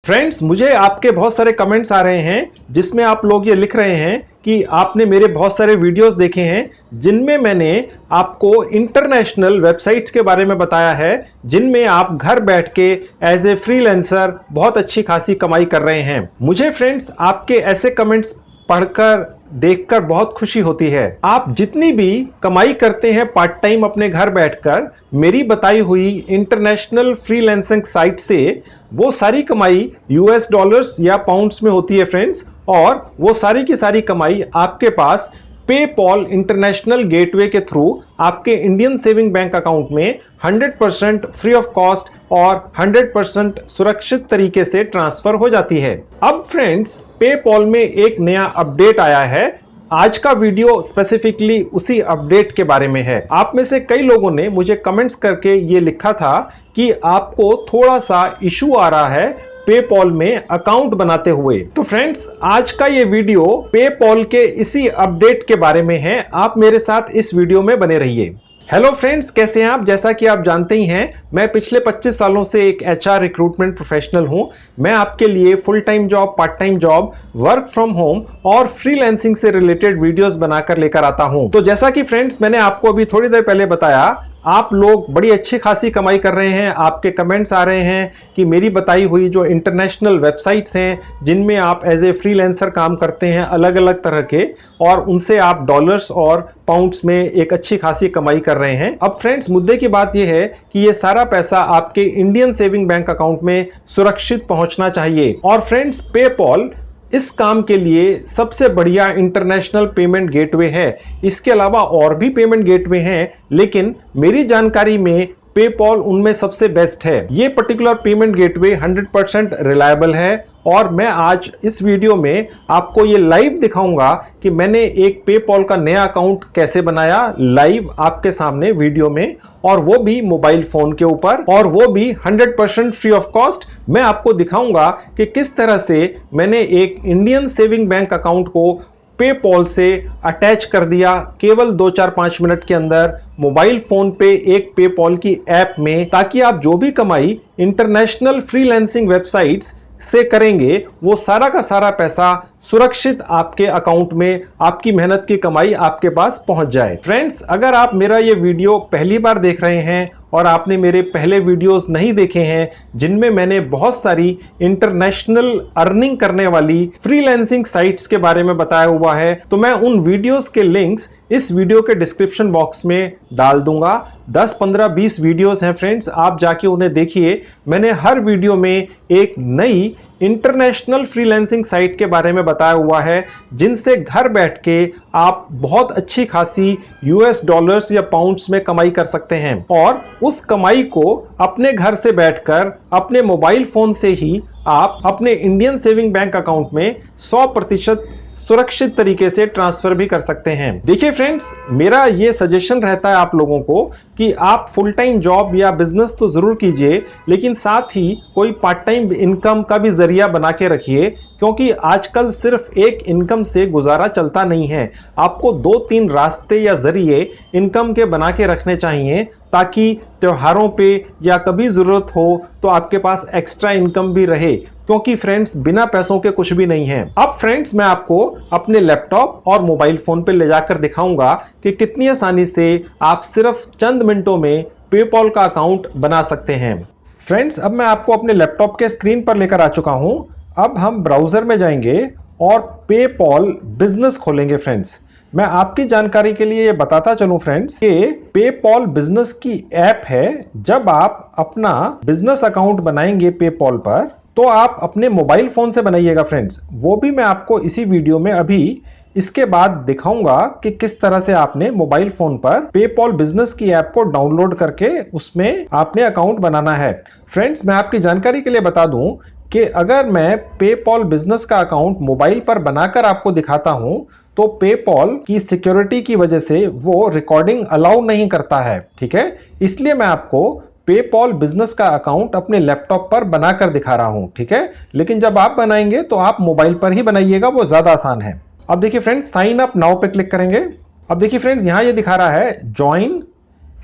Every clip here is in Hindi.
फ्रेंड्स, मुझे आपके बहुत सारे कमेंट्स आ रहे हैं जिसमें आप लोग ये लिख रहे हैं कि आपने मेरे बहुत सारे वीडियोस देखे हैं जिनमें मैंने आपको इंटरनेशनल वेबसाइट्स के बारे में बताया है जिनमें आप घर बैठ के एज ए फ्रीलांसर बहुत अच्छी खासी कमाई कर रहे हैं। मुझे फ्रेंड्स आपके ऐसे कमेंट्स पढ़कर देखकर बहुत खुशी होती है। आप जितनी भी कमाई करते हैं पार्ट टाइम अपने घर बैठकर मेरी बताई हुई इंटरनेशनल फ्रीलांसिंग साइट से, वो सारी कमाई यूएस डॉलर्स या पाउंड्स में होती है फ्रेंड्स, और वो सारी की सारी कमाई आपके पास पेपॉल इंटरनेशनल गेटवे के थ्रू आपके इंडियन सेविंग बैंक अकाउंट में 100% फ्री ऑफ कॉस्ट और 100% सुरक्षित तरीके से ट्रांसफर हो जाती है। अब फ्रेंड्स, पेपॉल में एक नया अपडेट आया है। आज का वीडियो स्पेसिफिकली उसी अपडेट के बारे में है। आप में से कई लोगों ने मुझे कमेंट्स करके ये लिखा था कि आपको थोड़ा सा इशू आ रहा है पेपॉल में अकाउंट बनाते हुए। तो फ्रेंड्स, आज का ये वीडियो पेपॉल के इसी अपडेट के बारे में है। आप मेरे साथ इस वीडियो में बने रहिए। हेलो फ्रेंड्स, कैसे हैं आप? जैसा कि आप जानते ही हैं, मैं पिछले 25 सालों से एक एचआर रिक्रूटमेंट प्रोफेशनल हूं। मैं आपके लिए full time job, part time job, work from home और फ्रीलांसिंग से रिलेटेड वीडियोस बनाकर लेकर आता हूं। तो जैसा कि फ्रेंड्स मैंने आपको अभी थोड़ी देर पहले बताया, आप लोग बड़ी अच्छी खासी कमाई कर रहे हैं। आपके कमेंट्स आ रहे हैं कि मेरी बताई हुई जो इंटरनेशनल वेबसाइट्स हैं जिनमें आप एज ए फ्रीलांसर काम करते हैं अलग अलग तरह के, और उनसे आप डॉलर्स और पाउंड्स में एक अच्छी खासी कमाई कर रहे हैं। अब फ्रेंड्स, मुद्दे की बात यह है कि ये सारा पैसा आपके इंडियन सेविंग बैंक अकाउंट में सुरक्षित पहुंचना चाहिए। और फ्रेंड्स, पेपॉल इस काम के लिए सबसे बढ़िया इंटरनेशनल पेमेंट गेटवे है। इसके अलावा और भी पेमेंट गेटवे हैं, लेकिन मेरी जानकारी में पेपॉल उनमें सबसे बेस्ट है। ये पर्टिकुलर पेमेंट गेटवे 100% रिलायबल है, और मैं आज इस वीडियो में आपको ये लाइव दिखाऊंगा कि मैंने एक पेपॉल का नया अकाउंट कैसे बनाया, लाइव आपके सामने वीडियो में, और वो भी मोबाइल फोन के ऊपर, और वो भी 100% फ्री ऑफ कॉस्ट। मैं आपको दिखाऊंगा कि किस तरह से मैंने एक इंडियन सेविंग बैंक अकाउंट को पेपॉल से अटैच कर दिया केवल 2-4-5 मिनट के अंदर मोबाइल फोन पे एक पेपॉल की ऐप में, ताकि आप जो भी कमाई इंटरनेशनल फ्रीलांसिंग वेबसाइट्स से करेंगे वो सारा का सारा पैसा सुरक्षित आपके अकाउंट में, आपकी मेहनत की कमाई आपके पास पहुंच जाए। फ्रेंड्स, अगर आप मेरा ये वीडियो पहली बार देख रहे हैं और आपने मेरे पहले वीडियोस नहीं देखे हैं जिनमें मैंने बहुत सारी इंटरनेशनल अर्निंग करने वाली फ्रीलांसिंग साइट्स के बारे में बताया हुआ है, तो मैं उन वीडियोस के लिंक्स इस वीडियो के डिस्क्रिप्शन बॉक्स में डाल दूंगा। 10, 15, 20 वीडियोस हैं फ्रेंड्स, आप जाके उन्हें देखिए। मैंने हर वीडियो में एक नई इंटरनेशनल फ्रीलांसिंग साइट के बारे में बताया हुआ है जिनसे घर बैठ के आप बहुत अच्छी खासी यूएस डॉलर्स या पाउंड्स में कमाई कर सकते हैं, और उस कमाई को अपने घर से बैठकर अपने मोबाइल फोन से ही आप अपने इंडियन सेविंग बैंक अकाउंट में 100% सुरक्षित तरीके से ट्रांसफर भी कर सकते हैं। देखिए फ्रेंड्स, मेरा ये सजेशन रहता है आप लोगों को कि आप फुल टाइम जॉब या बिजनेस तो जरूर कीजिए, लेकिन साथ ही कोई पार्ट टाइम इनकम का भी जरिया बना के रखिए, क्योंकि आजकल सिर्फ एक इनकम से गुजारा चलता नहीं है। आपको 2-3 रास्ते या जरिए इनकम के बना के रखने चाहिए, ताकि त्योहारों पे या कभी जरूरत हो तो आपके पास एक्स्ट्रा इनकम भी रहे, क्योंकि फ्रेंड्स बिना पैसों के कुछ भी नहीं है। अब फ्रेंड्स, मैं आपको अपने लैपटॉप और मोबाइल फोन पे ले जाकर दिखाऊंगा कि कितनी आसानी से आप सिर्फ चंद मिनटों में पेपॉल का अकाउंट बना सकते हैं। फ्रेंड्स, अब मैं आपको अपने लैपटॉप के स्क्रीन पर लेकर आ चुका हूं। अब हम ब्राउजर में जाएंगे और पेपॉल बिजनेस खोलेंगे। फ्रेंड्स, मैं आपकी जानकारी के लिए बताता चलूं फ्रेंड्स, ये पेपॉल बिजनेस की ऐप है। जब आप अपना बिजनेस अकाउंट बनाएंगे पेपॉल पर, तो आप अपने मोबाइल फोन से बनाइएगा फ्रेंड्स। वो भी मैं आपको इसी वीडियो में अभी इसके बाद दिखाऊंगा कि किस तरह से आपने मोबाइल फोन पर पेपॉल बिजनेस की ऐप को डाउनलोड करके उसमें आपने अकाउंट बनाना है। फ्रेंड्स, मैं आपकी जानकारी के लिए बता दूं कि अगर मैं पेपॉल बिजनेस का अकाउंट मोबाइल पर बनाकर आपको दिखाता हूं, तो पेपॉल की सिक्योरिटी की वजह से वो रिकॉर्डिंग अलाउ नहीं करता है। ठीक है, इसलिए मैं आपको पेपॉल बिजनेस का अकाउंट अपने लैपटॉप पर बनाकर दिखा रहा हूं। ठीक है, लेकिन जब आप बनाएंगे तो आप मोबाइल पर ही बनाइएगा, वो ज्यादा आसान है। अब देखिए फ्रेंड्स, साइन अप नाउ पे क्लिक करेंगे। अब देखिए फ्रेंड्स, यहां ये दिखा रहा है join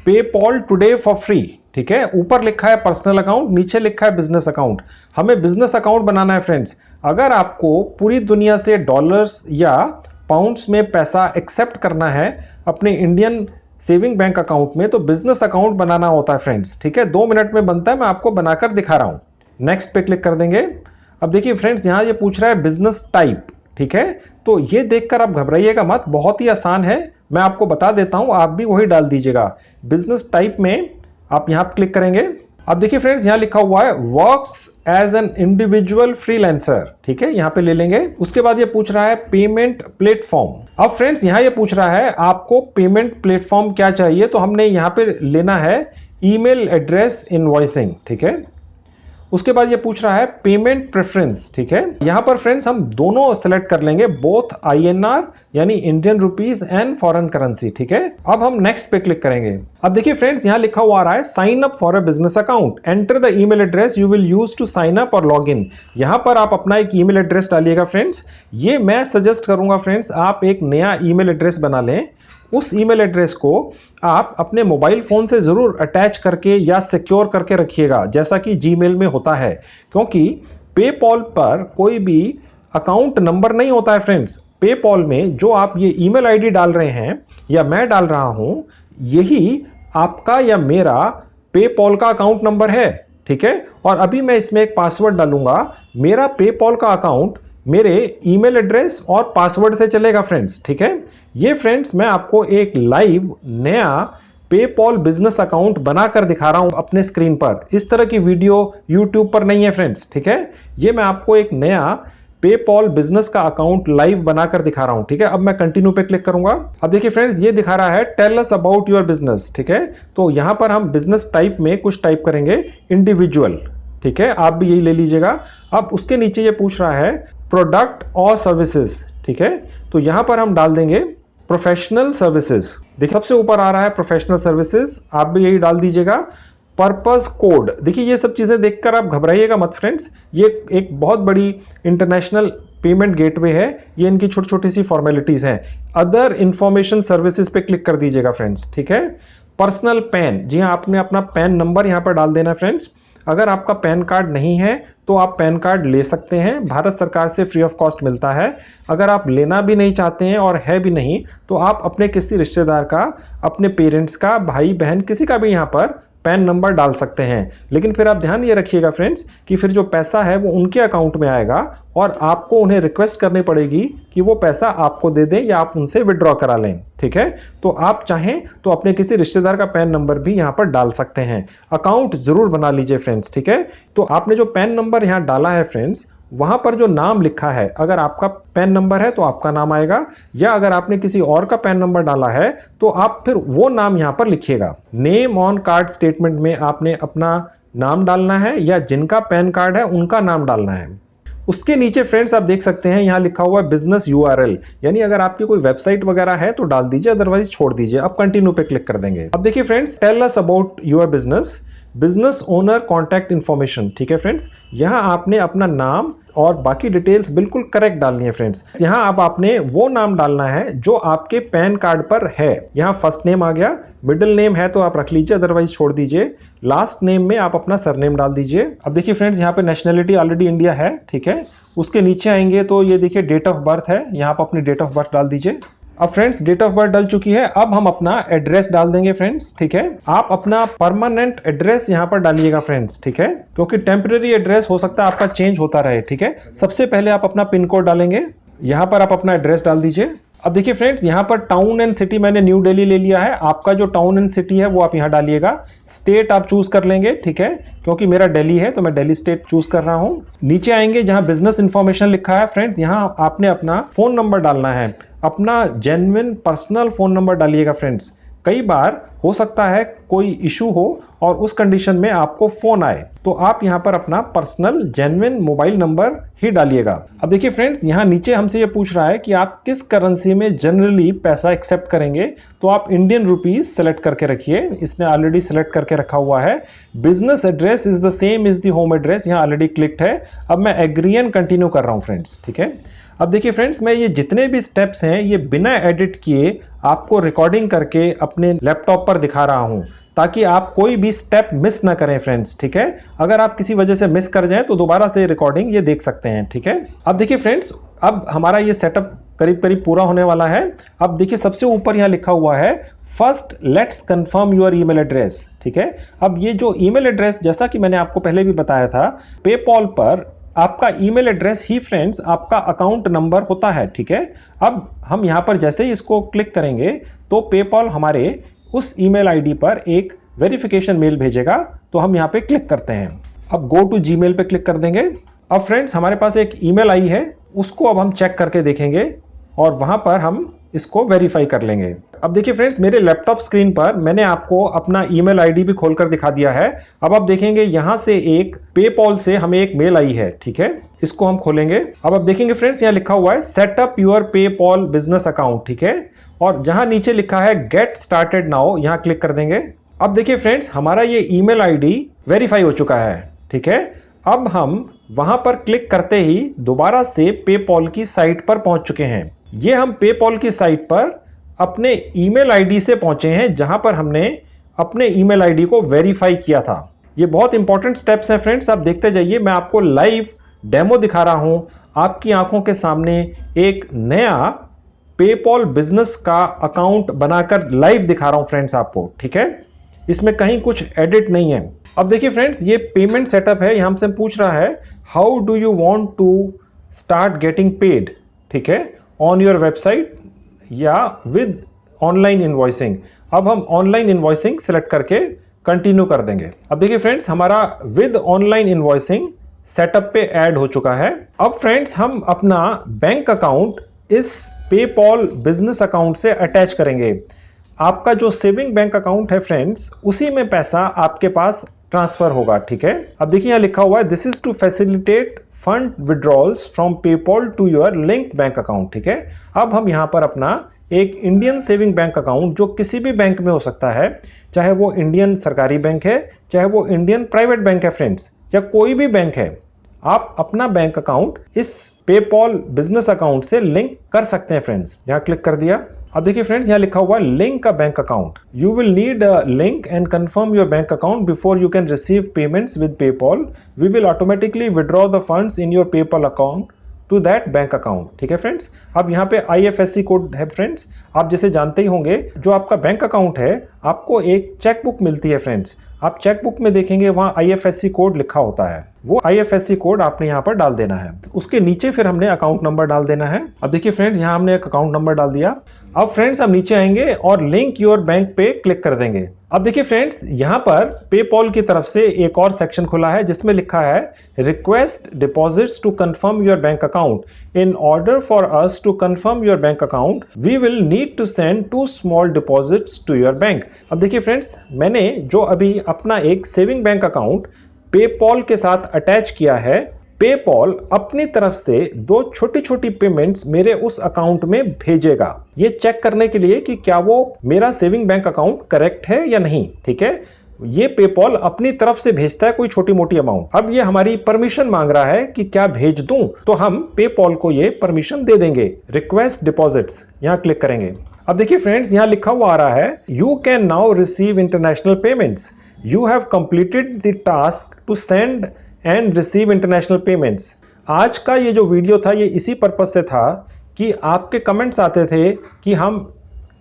PayPal today for free. ठीक है। ऊपर लिखा है पर्सनल अकाउंट, नीचे लिखा है बिजनेस अकाउंट। हमें बिजनेस अकाउंट बनाना है फ्रेंड्स। अगर आपको पूरी दुनिया से डॉलर्स या पाउंड्स में पैसा एक्सेप्ट करना है अपने इंडियन सेविंग बैंक अकाउंट में, तो बिजनेस अकाउंट बनाना होता है फ्रेंड्स, ठीक है। 2 मिनट में बनता है, मैं आपको बनाकर दिखा रहा हूं। नेक्स्ट पे क्लिक कर देंगे। अब देखिए फ्रेंड्स, यहां ये पूछ रहा है बिजनेस टाइप, ठीक है। तो ये देखकर आप घबराइएगा मत, बहुत ही आसान है, मैं आपको बता देता हूं, आप भी वही डाल दीजिएगा। बिजनेस टाइप में आप यहां पर क्लिक करेंगे। अब देखिए फ्रेंड्स, यहां लिखा हुआ है works as an individual freelancer, ठीक है, यहां पे ले लेंगे। उसके बाद ये पूछ रहा है पेमेंट प्लेटफॉर्म। अब फ्रेंड्स यहां ये पूछ रहा है आपको पेमेंट प्लेटफॉर्म क्या चाहिए, तो हमने यहां पे लेना है ईमेल एड्रेस इनवॉइसिंग, ठीक है। उसके बाद ये पूछ रहा है पेमेंट प्रेफरेंस, ठीक है। यहां पर फ्रेंड्स हम दोनों सेलेक्ट कर लेंगे, बोथ INR यानी Indian rupees and foreign currency, ठीक है। अब हम नेक्स्ट पे क्लिक करेंगे। अब देखिए फ्रेंड्स, यहां लिखा हुआ आ रहा है sign up for a business account, enter the email address you will use to sign up और लॉग इन। यहां पर आप अपना एक ईमेल एड्रेस डालिएगा फ्रेंड्स। ये मैं सजेस्ट करूंगा फ्रेंड्स, आप एक नया ईमेल एड्रेस बना लें। उस ईमेल एड्रेस को आप अपने मोबाइल फोन से जरूर अटैच करके या सिक्योर करके रखिएगा, जैसा कि जीमेल में होता है, क्योंकि पेपॉल पर कोई भी अकाउंट नंबर नहीं होता है फ्रेंड्स। पेपॉल में जो आप ये ईमेल आईडी डाल रहे हैं या मैं डाल रहा हूं, यही आपका या मेरा पेपॉल का अकाउंट नंबर है, ठीक है। और अभी मैं इसमें एक पासवर्ड डालूंगा। मेरा पेपॉल का अकाउंट मेरे ईमेल एड्रेस और पासवर्ड से चलेगा फ्रेंड्स, ठीक है। ये फ्रेंड्स मैं आपको एक लाइव नया पेपॉल बिजनेस अकाउंट बनाकर दिखा रहा हूं अपने स्क्रीन पर। इस तरह की वीडियो यूट्यूब पर नहीं है फ्रेंड्स, ठीक है। ये मैं आपको एक नया पेपॉल बिजनेस का अकाउंट लाइव बनाकर दिखा रहा हूं, ठीक है। अब मैं कंटिन्यू पे क्लिक करूंगा। अब देखिए फ्रेंड्स, ये दिखा रहा है tell us about your business, ठीक है। तो यहां पर हम बिजनेस टाइप में कुछ टाइप करेंगे इंडिविजुअल, ठीक है, आप भी यही ले लीजिएगा। अब उसके नीचे ये पूछ रहा है प्रोडक्ट और सर्विसेज, ठीक है। तो यहां पर हम डाल देंगे प्रोफेशनल सर्विसेज। देखिए सबसे ऊपर आ रहा है प्रोफेशनल सर्विसेज, आप भी यही डाल दीजिएगा। पर्पस कोड, देखिए ये सब चीजें देखकर आप घबराइएगा मत फ्रेंड्स, ये एक बहुत बड़ी इंटरनेशनल पेमेंट गेटवे है, ये इनकी छोटी छोटी सी फॉर्मेलिटीज हैं। अदर इंफॉर्मेशन सर्विसेज पे क्लिक कर दीजिएगा फ्रेंड्स, ठीक है। पर्सनल पैन, जी हाँ, आपने अपना पैन नंबर यहां पर डाल देना फ्रेंड्स। अगर आपका पैन कार्ड नहीं है तो आप पैन कार्ड ले सकते हैं, भारत सरकार से फ्री ऑफ कॉस्ट मिलता है। अगर आप लेना भी नहीं चाहते हैं और है भी नहीं, तो आप अपने किसी रिश्तेदार का, अपने पेरेंट्स का, भाई बहन किसी का भी यहाँ पर पैन नंबर डाल सकते हैं। लेकिन फिर आप ध्यान ये रखिएगा फ्रेंड्स कि फिर जो पैसा है वो उनके अकाउंट में आएगा और आपको उन्हें रिक्वेस्ट करनी पड़ेगी कि वो पैसा आपको दे दें या आप उनसे विड्रॉ करा लें, ठीक है। तो आप चाहें तो अपने किसी रिश्तेदार का पैन नंबर भी यहाँ पर डाल सकते हैं। अकाउंट जरूर बना लीजिए फ्रेंड्स, ठीक है। तो आपने जो पैन नंबर यहाँ डाला है फ्रेंड्स, वहां पर जो नाम लिखा है, अगर आपका पैन नंबर है तो आपका नाम आएगा, या अगर आपने किसी और का पैन नंबर डाला है तो आप फिर वो नाम यहां पर लिखिएगा। नेम ऑन कार्ड स्टेटमेंट में आपने अपना नाम डालना है या जिनका पैन कार्ड है उनका नाम डालना है। उसके नीचे फ्रेंड्स आप देख सकते हैं यहां लिखा हुआ है बिजनेस URL, यानी अगर आपकी कोई वेबसाइट वगैरह है तो डाल दीजिए, अदरवाइज छोड़ दीजिए। अब कंटिन्यू पे क्लिक कर देंगे। अब देखिए friends, tell us about your business, business owner contact information, ठीक है फ्रेंड्स। यहां आपने अपना नाम और बाकी डिटेल्स बिल्कुल करेक्ट डालनी है फ्रेंड्स। यहां अब आपने वो नाम डालना है जो आपके पैन कार्ड पर है। यहां फर्स्ट नेम आ गया, मिडिल नेम है तो आप रख लीजिए, अदरवाइज छोड़ दीजिए। लास्ट नेम में आप अपना सरनेम डाल दीजिए। अब देखिए फ्रेंड्स, यहाँ पे नेशनैलिटी ऑलरेडी इंडिया है, ठीक है। उसके नीचे आएंगे तो ये देखिए डेट ऑफ बर्थ है, यहाँ पर अपनी डेट ऑफ बर्थ डाल दीजिए। अब फ्रेंड्स डेट ऑफ बर्थ डल चुकी है, अब हम अपना एड्रेस डाल देंगे फ्रेंड्स, ठीक है। आप अपना परमानेंट एड्रेस यहां पर डालिएगा फ्रेंड्स, ठीक है, क्योंकि टेम्पररी एड्रेस हो सकता है आपका चेंज होता रहे, ठीक है। सबसे पहले आप अपना पिन कोड डालेंगे, यहां पर आप अपना एड्रेस डाल दीजिए। अब देखिए फ्रेंड्स, यहां पर टाउन एंड सिटी मैंने न्यू दिल्ली ले लिया है, आपका जो टाउन एंड सिटी है वो आप यहां डालिएगा। स्टेट आप चूज कर लेंगे, ठीक है, क्योंकि मेरा दिल्ली है तो मैं दिल्ली स्टेट चूज कर रहा हूं। नीचे आएंगे जहां बिजनेस इंफॉर्मेशन लिखा है फ्रेंड्स, यहां आपने अपना फोन नंबर डालना है, अपना जेन्युइन पर्सनल फोन नंबर डालिएगा फ्रेंड्स। कई बार हो सकता है कोई इशू हो और उस कंडीशन में आपको फोन आए, तो आप यहां पर अपना पर्सनल जेन्युइन मोबाइल नंबर ही डालिएगा। अब देखिए फ्रेंड्स, यहां नीचे हमसे ये पूछ रहा है कि आप किस करेंसी में जनरली पैसा एक्सेप्ट करेंगे, तो आप इंडियन रुपीस सेलेक्ट करके रखिए, इसने ऑलरेडी सेलेक्ट करके रखा हुआ है। Business address is the same is the home address, यहां ऑलरेडी क्लिक्ड है। अब मैं एग्री एंड कंटिन्यू कर रहा हूं फ्रेंड्स, ठीक है। अब देखिए फ्रेंड्स, मैं ये जितने भी स्टेप्स हैं ये बिना एडिट किए आपको रिकॉर्डिंग करके अपने लैपटॉप पर दिखा रहा हूं, ताकि आप कोई भी स्टेप मिस ना करें फ्रेंड्स, ठीक है। अगर आप किसी वजह से मिस कर जाएं तो दोबारा से रिकॉर्डिंग ये देख सकते हैं, ठीक है। अब देखिए फ्रेंड्स, अब हमारा ये सेटअप करीब करीब पूरा होने वाला है। अब देखिए सबसे ऊपर यहाँ लिखा हुआ है first let's confirm your email address, ठीक है। अब ये जो ईमेल एड्रेस, जैसा कि मैंने आपको पहले भी बताया था, पेपॉल पर आपका ईमेल एड्रेस ही फ्रेंड्स आपका अकाउंट नंबर होता है, ठीक है। अब हम यहाँ पर जैसे ही इसको क्लिक करेंगे तो पेपॉल हमारे उस ईमेल आईडी पर एक वेरिफिकेशन मेल भेजेगा। तो हम यहाँ पे क्लिक करते हैं। अब गो टू जीमेल पे क्लिक कर देंगे। अब फ्रेंड्स हमारे पास एक ईमेल आई है, उसको अब हम चेक करके देखेंगे और वहां पर हम इसको वेरीफाई कर लेंगे। अब देखिए फ्रेंड्स, मेरे लैपटॉप स्क्रीन पर मैंने आपको अपना ईमेल आईडी भी खोलकर दिखा दिया है। अब आप देखेंगे यहां से एक पेपॉल से हमें एक मेल आई है, ठीक है। इसको हम खोलेंगे। अब आप देखेंगे फ्रेंड्स, यहाँ लिखा हुआ है setup your PayPal business account, ठीक है। और जहां नीचे लिखा है गेट स्टार्टेड नाउ, यहां क्लिक कर देंगे। अब देखिए फ्रेंड्स, हमारा ये ईमेल आईडी वेरीफाई हो चुका है, ठीक है। अब हम वहां पर क्लिक करते ही दोबारा से पेपॉल की साइट पर पहुंच चुके हैं। ये हम पेपॉल की साइट पर अपने ईमेल आईडी से पहुंचे हैं, जहां पर हमने अपने ईमेल आईडी को वेरीफाई किया था। ये बहुत इंपॉर्टेंट स्टेप्स हैं फ्रेंड्स, आप देखते जाइए। मैं आपको लाइव डेमो दिखा रहा हूं, आपकी आंखों के सामने एक नया पेपॉल बिजनेस का अकाउंट बनाकर लाइव दिखा रहा हूं फ्रेंड्स आपको, ठीक है। इसमें कहीं कुछ एडिट नहीं है। अब देखिए फ्रेंड्स, ये पेमेंट सेटअप है। यहां से पूछ रहा है how do you want to start getting paid, ठीक है, ऑन योर वेबसाइट या विद ऑनलाइन इनवॉइसिंग। अब हम ऑनलाइन इनवॉइसिंग सिलेक्ट करके कंटिन्यू कर देंगे। अब देखिए फ्रेंड्स, हमारा विद ऑनलाइन इनवॉइसिंग सेटअप पे ऐड हो चुका है। अब फ्रेंड्स, हम अपना बैंक अकाउंट इस पेपॉल बिजनेस अकाउंट से अटैच करेंगे। आपका जो सेविंग बैंक अकाउंट है फ्रेंड्स, उसी में पैसा आपके पास ट्रांसफर होगा, ठीक है। अब देखिए यहाँ लिखा हुआ है this is to facilitate fund withdrawals from PayPal to your linked bank account, ठीक है। अब हम यहाँ पर अपना एक इंडियन सेविंग बैंक अकाउंट, जो किसी भी बैंक में हो सकता है, चाहे वो इंडियन सरकारी बैंक है, चाहे वो इंडियन प्राइवेट बैंक है फ्रेंड्स, या कोई भी बैंक है, आप अपना बैंक अकाउंट इस पेपॉल बिजनेस अकाउंट से लिंक कर सकते हैं फ्रेंड्स। यहाँ क्लिक कर दिया। अब देखिए फ्रेंड्स, यहाँ लिखा हुआ है link a bank account. You will need a link and confirm your bank account before you can receive payments with PayPal. We will automatically withdraw the funds in your PayPal account to that bank account, ठीक है फ्रेंड्स। अब यहाँ पे IFSC कोड है फ्रेंड्स। आप जैसे जानते ही होंगे, जो आपका बैंक अकाउंट है, आपको एक चेकबुक मिलती है फ्रेंड्स। आप चेकबुक में देखेंगे वहां IFSC कोड लिखा होता है। वो IFSC कोड आपने यहाँ पर डाल देना है। उसके नीचे फिर हमने अकाउंट नंबर डाल देना है। अब देखिए फ्रेंड्स, यहाँ हमने एक अकाउंट नंबर डाल दिया। अब फ्रेंड्स, हम नीचे आएंगे और लिंक योर बैंक पे क्लिक कर देंगे। अब देखिए फ्रेंड्स, यहाँ पर पेपॉल की तरफ से एक और सेक्शन खुला है जिसमें लिखा है request deposits to confirm your bank account. In order for us to confirm your bank account we will need to send 2 small deposits to your bank. अब देखिए फ्रेंड्स, मैंने जो अभी अपना एक सेविंग बैंक अकाउंट पेपॉल के साथ अटैच किया है, पेपॉल अपनी तरफ से 2 छोटी छोटी पेमेंट्स मेरे उस अकाउंट में भेजेगा, ये चेक करने के लिए कि क्या वो मेरा सेविंग बैंक अकाउंट करेक्ट है या नहीं, ठीक है। ये पेपॉल अपनी तरफ से भेजता है कोई छोटी मोटी अमाउंट। अब ये हमारी परमिशन मांग रहा है कि क्या भेज दूं, तो हम पेपॉल को ये परमिशन दे देंगे। रिक्वेस्ट डिपॉजिट्स, यहां क्लिक करेंगे। अब देखिए फ्रेंड्स, यहां लिखा हुआ आ रहा है you can now receive international payments. You have completed the task to send and receive international payments. आज का ये जो वीडियो था, ये इसी पर्पज से था कि आपके कमेंट्स आते थे कि हम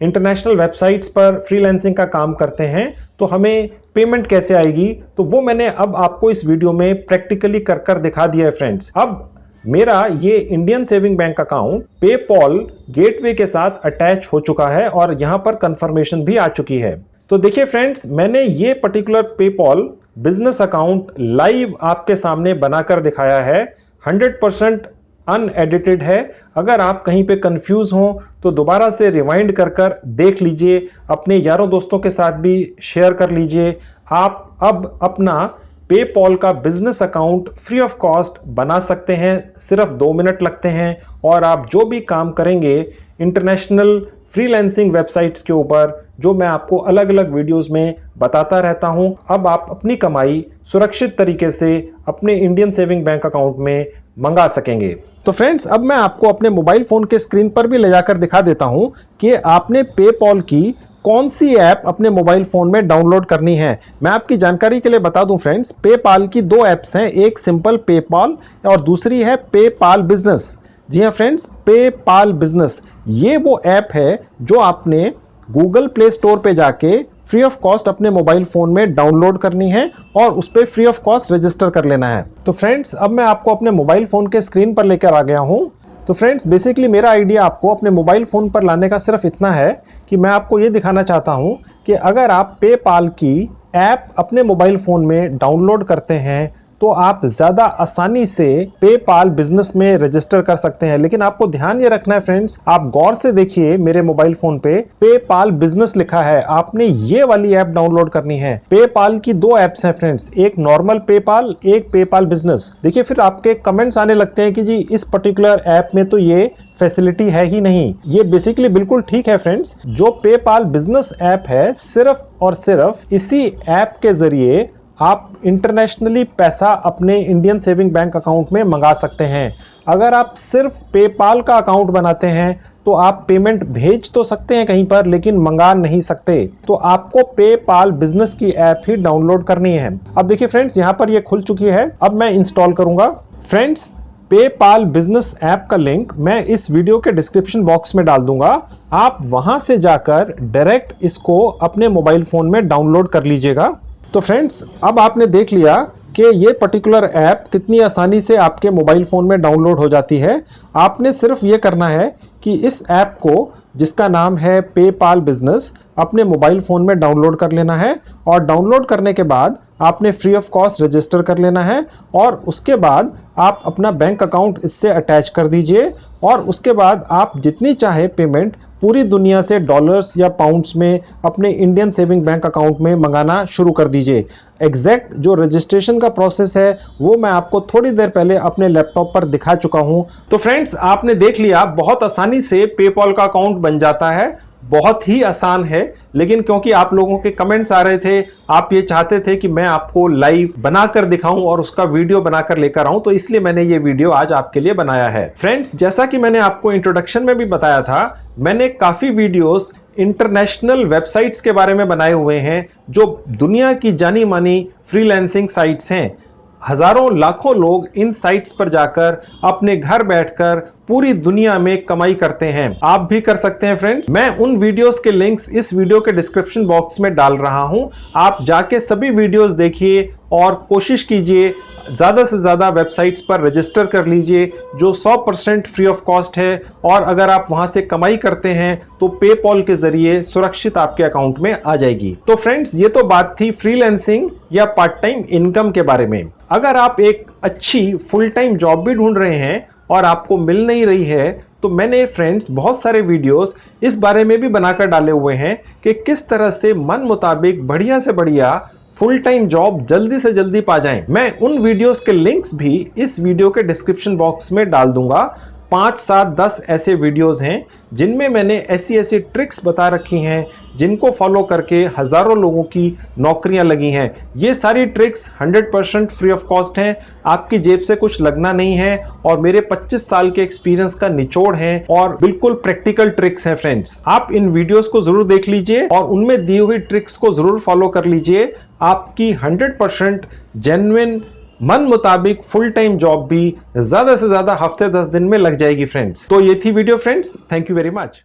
इंटरनेशनल वेबसाइट्स पर फ्रीलांसिंग का काम करते हैं, तो हमें पेमेंट कैसे आएगी। तो वो मैंने अब आपको इस वीडियो में प्रैक्टिकली कर दिखा दिया है फ्रेंड्स। अब मेरा ये Indian saving bank account PayPal gateway के साथ अटैच हो चुका है और यहाँ पर कंफर्मेशन भी आ चुकी है। तो देखिए फ्रेंड्स, मैंने ये particular PayPal business account live आपके सामने बनाकर दिखाया है। 100% अनएडिटेड है। अगर आप कहीं पे कंफ्यूज हो तो दोबारा से रिवाइंड कर देख लीजिए, अपने यारों दोस्तों के साथ भी शेयर कर लीजिए। आप अब अपना पेपॉल का business account free of cost बना सकते हैं। सिर्फ 2 मिनट लगते हैं और आप जो भी काम करेंगे इंटरनेशनल फ्रीलांसिंग वेबसाइट्स के ऊपर, जो मैं आपको अलग अलग वीडियोस में बताता रहता हूं, अब आप अपनी कमाई सुरक्षित तरीके से अपने इंडियन सेविंग बैंक अकाउंट में मंगा सकेंगे। तो फ्रेंड्स, अब मैं आपको अपने मोबाइल फोन के स्क्रीन पर भी ले जाकर दिखा देता हूं कि आपने पेपॉल की कौन सी ऐप अपने मोबाइल फोन में डाउनलोड करनी है। मैं आपकी जानकारी के लिए बता दूं फ्रेंड्स, पेपाल की दो ऐप्स हैं, एक सिंपल पेपाल और दूसरी है पेपाल बिजनेस। जी हाँ फ्रेंड्स, पेपाल बिजनेस ये वो ऐप है जो आपने गूगल प्ले स्टोर पे जाके फ्री ऑफ कॉस्ट अपने मोबाइल फोन में डाउनलोड करनी है और उस पर फ्री ऑफ कॉस्ट रजिस्टर कर लेना है। तो फ्रेंड्स, अब मैं आपको अपने मोबाइल फोन के स्क्रीन पर लेकर आ गया हूं। तो फ्रेंड्स, बेसिकली मेरा आइडिया आपको अपने मोबाइल फ़ोन पर लाने का सिर्फ इतना है कि मैं आपको ये दिखाना चाहता हूँ कि अगर आप पेपाल की ऐप अपने मोबाइल फ़ोन में डाउनलोड करते हैं तो आप ज़्यादा आसानी से पेपाल बिजनेस में रजिस्टर कर सकते हैं। लेकिन आपको ध्यान ये रखना है फ्रेंड्स, आप गौर से देखिए, मेरे मोबाइल फोन पे पेपाल बिजनेस लिखा है, आपने ये वाली ऐप डाउनलोड करनी है। पेपाल की दो ऐप्स हैं फ्रेंड्स, एक नॉर्मल पेपाल, एक पेपाल बिजनेस। देखिए, फिर आपके कमेंट्स आने लगते हैं कि जी इस पर्टिकुलर ऐप में तो ये फैसिलिटी है ही नहीं। ये बेसिकली बिल्कुल ठीक है फ्रेंड्स। जो पेपाल बिजनेस ऐप है, सिर्फ और सिर्फ इसी ऐप के जरिए आप इंटरनेशनली पैसा अपने इंडियन सेविंग बैंक अकाउंट में मंगा सकते हैं। अगर आप सिर्फ पेपाल का अकाउंट बनाते हैं तो आप पेमेंट भेज तो सकते हैं कहीं पर, लेकिन मंगा नहीं सकते। तो आपको पेपाल बिजनेस की ऐप ही डाउनलोड करनी है। अब देखिए फ्रेंड्स, यहाँ पर ये खुल चुकी है। अब मैं इंस्टॉल करूंगा। फ्रेंड्स, पेपाल बिजनेस ऐप का लिंक मैं इस वीडियो के डिस्क्रिप्शन बॉक्स में डाल दूंगा। आप वहां से जाकर डायरेक्ट इसको अपने मोबाइल फोन में डाउनलोड कर लीजिएगा। तो फ्रेंड्स, अब आपने देख लिया कि ये पर्टिकुलर ऐप कितनी आसानी से आपके मोबाइल फ़ोन में डाउनलोड हो जाती है। आपने सिर्फ ये करना है कि इस ऐप को, जिसका नाम है पेपाल बिजनेस, अपने मोबाइल फ़ोन में डाउनलोड कर लेना है और डाउनलोड करने के बाद आपने फ्री ऑफ कॉस्ट रजिस्टर कर लेना है और उसके बाद आप अपना बैंक अकाउंट इससे अटैच कर दीजिए और उसके बाद आप जितनी चाहे पेमेंट पूरी दुनिया से डॉलर्स या पाउंड्स में अपने इंडियन सेविंग बैंक अकाउंट में मंगाना शुरू कर दीजिए। एग्जैक्ट जो रजिस्ट्रेशन का प्रोसेस है वो मैं आपको थोड़ी देर पहले अपने लैपटॉप पर दिखा चुका हूं। तो फ्रेंड्स, आपने देख लिया, बहुत आसानी से पेपाल का अकाउंट बन जाता है। बहुत ही आसान है, लेकिन क्योंकि आप लोगों के कमेंट्स आ रहे थे, आप ये चाहते थे कि मैं आपको लाइव बनाकर दिखाऊं और उसका वीडियो बनाकर लेकर आऊं, तो इसलिए मैंने ये वीडियो आज आपके लिए बनाया है। फ्रेंड्स, जैसा कि मैंने आपको इंट्रोडक्शन में भी बताया था, मैंने काफी वीडियोस इंटरनेशनल वेबसाइट्स के बारे में बनाए हुए हैं जो दुनिया की जानी मानी फ्रीलांसिंग साइट्स हैं। हजारों लाखों लोग इन साइट्स पर जाकर अपने घर बैठकर पूरी दुनिया में कमाई करते हैं। आप भी कर सकते हैं फ्रेंड्स। मैं उन वीडियोस के लिंक्स इस वीडियो के डिस्क्रिप्शन बॉक्स में डाल रहा हूं। आप जाके सभी वीडियोस देखिए और कोशिश कीजिए ज़्यादा से ज़्यादा वेबसाइट्स पर रजिस्टर कर लीजिए जो 100% फ्री ऑफ कॉस्ट है। और अगर आप वहां से कमाई करते हैं तो पेपाल के जरिए सुरक्षित आपके अकाउंट में आ जाएगी। तो फ्रेंड्स, ये तो बात थी फ्रीलांसिंग या पार्ट टाइम इनकम के बारे में। अगर आप एक अच्छी फुल टाइम जॉब भी ढूंढ रहे हैं और आपको मिल नहीं रही है, तो मैंने फ्रेंड्स बहुत सारे वीडियोस इस बारे में भी बनाकर डाले हुए हैं कि किस तरह से मन मुताबिक बढ़िया से बढ़िया फुल टाइम जॉब जल्दी से जल्दी पा जाएं। मैं उन वीडियोस के लिंक्स भी इस वीडियो के डिस्क्रिप्शन बॉक्स में डाल दूंगा। 5, 7, 10 ऐसे वीडियोस हैं जिनमें मैंने ऐसी ऐसी ट्रिक्स बता रखी हैं जिनको फॉलो करके हजारों लोगों की नौकरियां लगी हैं। ये सारी ट्रिक्स 100% फ्री ऑफ कॉस्ट हैं, आपकी जेब से कुछ लगना नहीं है और मेरे 25 साल के एक्सपीरियंस का निचोड़ है और बिल्कुल प्रैक्टिकल ट्रिक्स हैं फ्रेंड्स। आप इन वीडियोस को जरूर देख लीजिए और उनमें दी हुई ट्रिक्स को जरूर फॉलो कर लीजिए। आपकी 100% जेन्युइन मन मुताबिक फुल टाइम जॉब भी ज्यादा से ज्यादा हफ्ते 10 दिन में लग जाएगी फ्रेंड्स। तो ये थी video friends. Thank you very much.